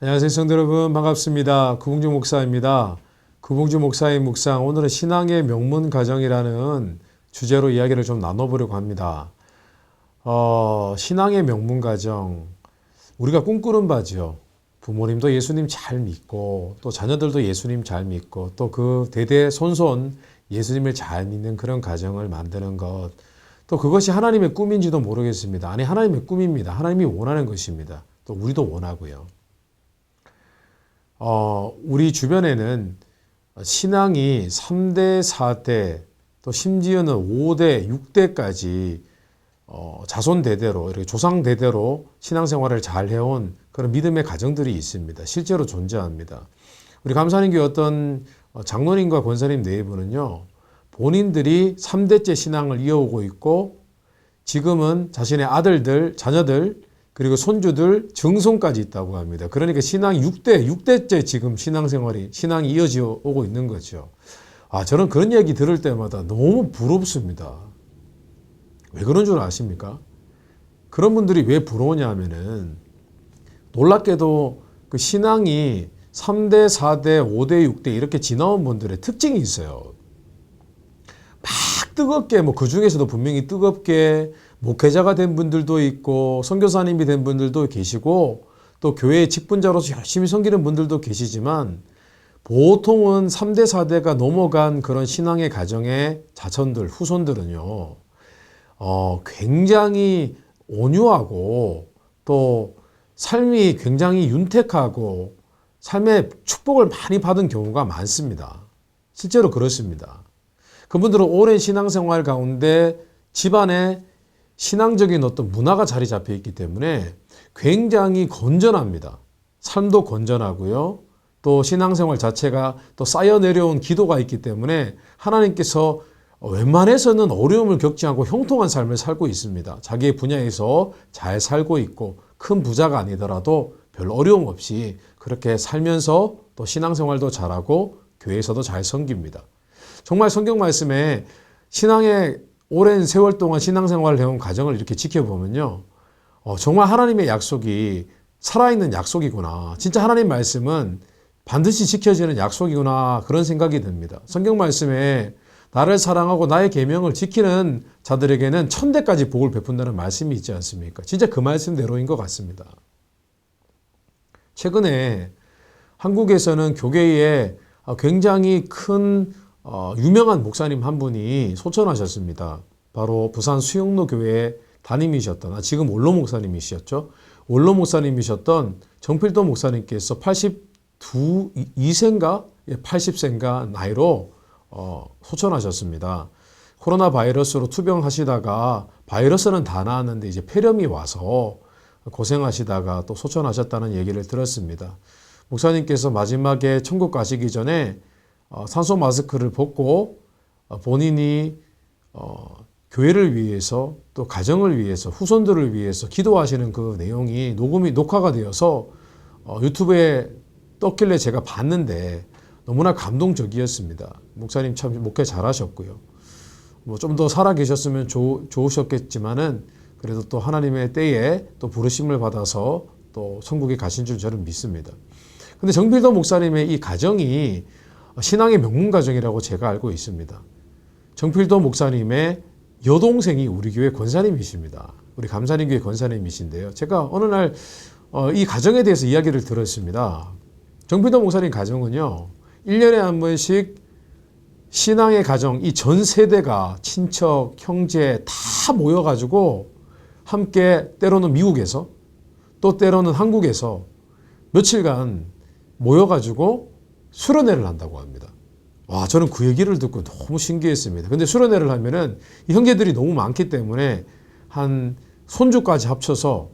안녕하세요, 성도 여러분. 반갑습니다. 구봉주 목사입니다. 구봉주 목사의 묵상, 오늘은 신앙의 명문 가정이라는 주제로 이야기를 좀 나눠보려고 합니다. 신앙의 명문 가정, 우리가 꿈꾸는 바지요. 부모님도 예수님 잘 믿고, 또 자녀들도 예수님 잘 믿고, 또 그 대대손손 예수님을 잘 믿는 그런 가정을 만드는 것, 또 그것이 하나님의 꿈인지도 모르겠습니다. 아니, 하나님의 꿈입니다. 하나님이 원하는 것입니다. 또 우리도 원하고요. 우리 주변에는 신앙이 3대, 4대, 또 심지어는 5대, 6대까지 자손 대대로, 이렇게 조상 대대로 신앙생활을 잘 해온 그런 믿음의 가정들이 있습니다. 실제로 존재합니다. 우리 감사님교회 어떤 장로님과 권사님 내부는요, 본인들이 3대째 신앙을 이어오고 있고, 지금은 자신의 아들들, 자녀들, 그리고 손주들 증손까지 있다고 합니다. 그러니까 신앙이 6대째 지금 신앙이 이어져 오고 있는 거죠. 저는 그런 얘기 들을 때마다 너무 부럽습니다. 왜 그런 줄 아십니까? 그런 분들이 왜 부러우냐 하면은, 놀랍게도 그 신앙이 3대, 4대, 5대, 6대 이렇게 지나온 분들의 특징이 있어요. 막 뜨겁게, 그 중에서도 분명히 뜨겁게 목회자가 된 분들도 있고, 선교사님이 된 분들도 계시고, 또 교회의 직분자로서 열심히 섬기는 분들도 계시지만, 보통은 3대, 4대가 넘어간 그런 신앙의 가정의 자손들, 후손들은요, 굉장히 온유하고, 또 삶이 굉장히 윤택하고, 삶의 축복을 많이 받은 경우가 많습니다. 실제로 그렇습니다. 그분들은 오랜 신앙생활 가운데 집안에 신앙적인 어떤 문화가 자리 잡혀 있기 때문에 굉장히 건전합니다. 삶도 건전하고요. 또 신앙생활 자체가 또 쌓여 내려온 기도가 있기 때문에 하나님께서 웬만해서는 어려움을 겪지 않고 형통한 삶을 살고 있습니다. 자기의 분야에서 잘 살고 있고, 큰 부자가 아니더라도 별 어려움 없이 그렇게 살면서 또 신앙생활도 잘하고 교회에서도 잘 섬깁니다. 정말 성경 말씀에 신앙의 오랜 세월 동안 신앙생활을 해온 가정을 이렇게 지켜보면요, 정말 하나님의 약속이 살아있는 약속이구나. 진짜 하나님 말씀은 반드시 지켜지는 약속이구나. 그런 생각이 듭니다. 성경 말씀에 나를 사랑하고 나의 계명을 지키는 자들에게는 천대까지 복을 베푼다는 말씀이 있지 않습니까? 진짜 그 말씀대로인 것 같습니다. 최근에 한국에서는 교계에 굉장히 큰 유명한 목사님 한 분이 소천하셨습니다. 바로 부산 수영로 교회 담임이셨던, 지금 원로 목사님이셨죠. 원로 목사님이셨던 정필도 목사님께서 82세인가 80세인가 나이로 소천하셨습니다. 코로나 바이러스로 투병하시다가 바이러스는 다 나았는데 이제 폐렴이 와서 고생하시다가 또 소천하셨다는 얘기를 들었습니다. 목사님께서 마지막에 천국 가시기 전에 산소 마스크를 벗고 본인이 교회를 위해서, 또 가정을 위해서, 후손들을 위해서 기도하시는 그 내용이 녹화가 되어서 유튜브에 떴길래 제가 봤는데 너무나 감동적이었습니다. 목사님 참 목회 잘하셨고요. 좀 더 살아계셨으면 좋으셨겠지만은, 그래도 또 하나님의 때에 또 부르심을 받아서 또 천국에 가신 줄 저는 믿습니다. 근데 정필도 목사님의 이 가정이 신앙의 명문 가정이라고 제가 알고 있습니다. 정필도 목사님의 여동생이 우리 교회 권사님이십니다. 우리 감사님교회 권사님이신데요. 제가 어느 날 이 가정에 대해서 이야기를 들었습니다. 정필도 목사님 가정은요, 1년에 한 번씩 신앙의 가정, 이 전 세대가 친척, 형제 다 모여가지고 함께 때로는 미국에서, 또 때로는 한국에서 며칠간 모여가지고 수련회를 한다고 합니다. 저는 그 얘기를 듣고 너무 신기했습니다. 근데 수련회를 하면은 이 형제들이 너무 많기 때문에 한 손주까지 합쳐서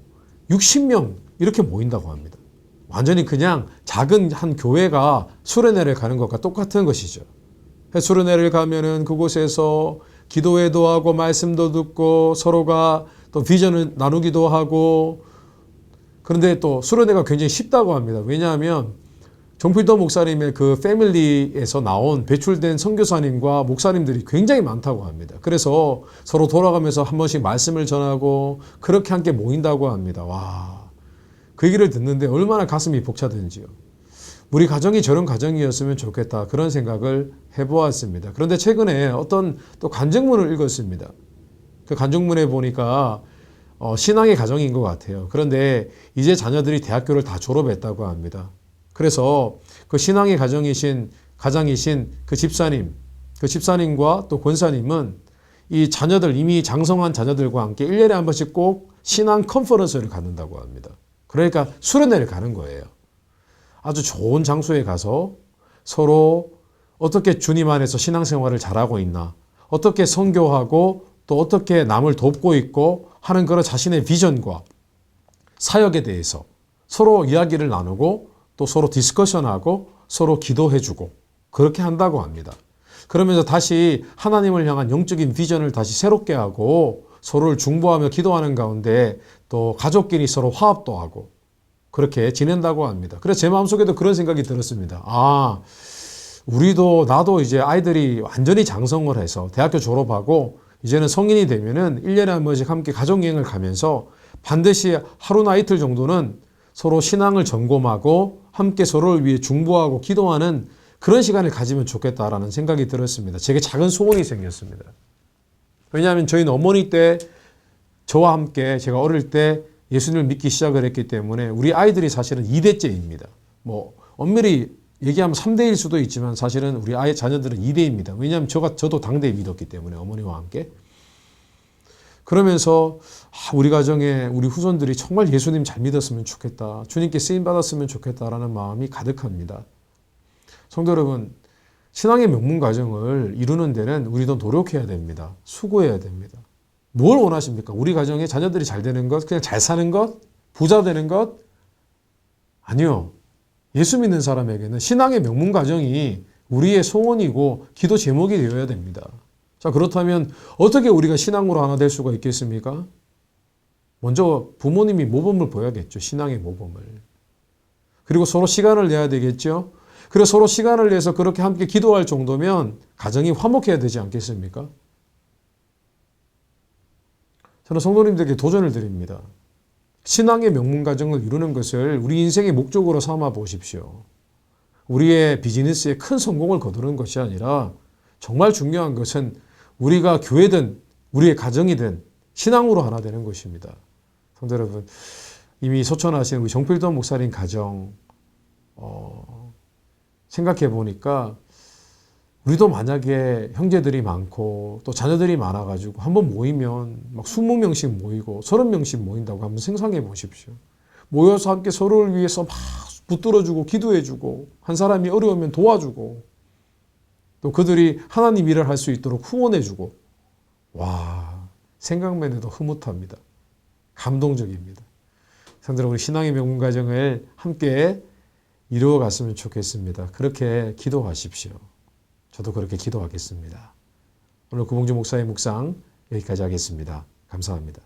60명 이렇게 모인다고 합니다. 완전히 그냥 작은 한 교회가 수련회를 가는 것과 똑같은 것이죠. 수련회를 가면은 그곳에서 기도회도 하고 말씀도 듣고 서로가 또 비전을 나누기도 하고, 그런데 또 수련회가 굉장히 쉽다고 합니다. 왜냐하면 정필도 목사님의 그 패밀리에서 나온 배출된 선교사님과 목사님들이 굉장히 많다고 합니다. 그래서 서로 돌아가면서 한 번씩 말씀을 전하고 그렇게 함께 모인다고 합니다. 그 얘기를 듣는데 얼마나 가슴이 벅차든지요. 우리 가정이 저런 가정이었으면 좋겠다. 그런 생각을 해보았습니다. 그런데 최근에 어떤 또 간증문을 읽었습니다. 그 간증문에 보니까 신앙의 가정인 것 같아요. 그런데 이제 자녀들이 대학교를 다 졸업했다고 합니다. 그래서 그 신앙의 가장이신 그 집사님과 또 권사님은 이 자녀들, 이미 장성한 자녀들과 함께 1년에 한 번씩 꼭 신앙 컨퍼런스를 갖는다고 합니다. 그러니까 수련회를 가는 거예요. 아주 좋은 장소에 가서 서로 어떻게 주님 안에서 신앙생활을 잘하고 있나, 어떻게 선교하고 또 어떻게 남을 돕고 있고 하는 그런 자신의 비전과 사역에 대해서 서로 이야기를 나누고 또 서로 디스커션하고 서로 기도해주고 그렇게 한다고 합니다. 그러면서 다시 하나님을 향한 영적인 비전을 다시 새롭게 하고 서로를 중보하며 기도하는 가운데 또 가족끼리 서로 화합도 하고 그렇게 지낸다고 합니다. 그래서 제 마음속에도 그런 생각이 들었습니다. 아, 나도 이제 아이들이 완전히 장성을 해서 대학교 졸업하고 이제는 성인이 되면은 1년에 한 번씩 함께 가족여행을 가면서 반드시 하루나 이틀 정도는 서로 신앙을 점검하고 함께 서로를 위해 중보하고 기도하는 그런 시간을 가지면 좋겠다라는 생각이 들었습니다. 제게 작은 소원이 생겼습니다. 왜냐하면 저희는 어머니 때 저와 함께 제가 어릴 때 예수님을 믿기 시작을 했기 때문에 우리 아이들이 사실은 2대째입니다. 뭐 엄밀히 얘기하면 3대일 수도 있지만 사실은 우리 아이 자녀들은 2대입니다. 왜냐하면 저도 당대에 믿었기 때문에 어머니와 함께. 그러면서 우리 가정에 우리 후손들이 정말 예수님 잘 믿었으면 좋겠다. 주님께 쓰임 받았으면 좋겠다라는 마음이 가득합니다. 성도 여러분, 신앙의 명문 가정을 이루는 데는 우리도 노력해야 됩니다. 수고해야 됩니다. 뭘 원하십니까? 우리 가정에 자녀들이 잘 되는 것, 그냥 잘 사는 것, 부자 되는 것? 아니요. 예수 믿는 사람에게는 신앙의 명문 가정이 우리의 소원이고 기도 제목이 되어야 됩니다. 자, 그렇다면 어떻게 우리가 신앙으로 하나 될 수가 있겠습니까? 먼저 부모님이 모범을 보여야겠죠. 신앙의 모범을. 그리고 서로 시간을 내야 되겠죠. 그리고 서로 시간을 내서 그렇게 함께 기도할 정도면 가정이 화목해야 되지 않겠습니까? 저는 성도님들에게 도전을 드립니다. 신앙의 명문 가정을 이루는 것을 우리 인생의 목적으로 삼아 보십시오. 우리의 비즈니스에 큰 성공을 거두는 것이 아니라 정말 중요한 것은 우리가 교회든 우리의 가정이든 신앙으로 하나 되는 것입니다. 성도 여러분, 이미 소천하신 우리 정필돈 목사님 가정 생각해 보니까 우리도 만약에 형제들이 많고 또 자녀들이 많아가지고 한번 모이면 막 20명씩 모이고 30명씩 모인다고 한번 상상해 보십시오. 모여서 함께 서로를 위해서 막 붙들어주고 기도해주고 한 사람이 어려우면 도와주고 또 그들이 하나님 일을 할 수 있도록 후원해주고 와, 생각만 해도 흐뭇합니다. 감동적입니다. 성도들, 우리 신앙의 명문 가정을 함께 이루어갔으면 좋겠습니다. 그렇게 기도하십시오. 저도 그렇게 기도하겠습니다. 오늘 구봉주 목사의 묵상 여기까지 하겠습니다. 감사합니다.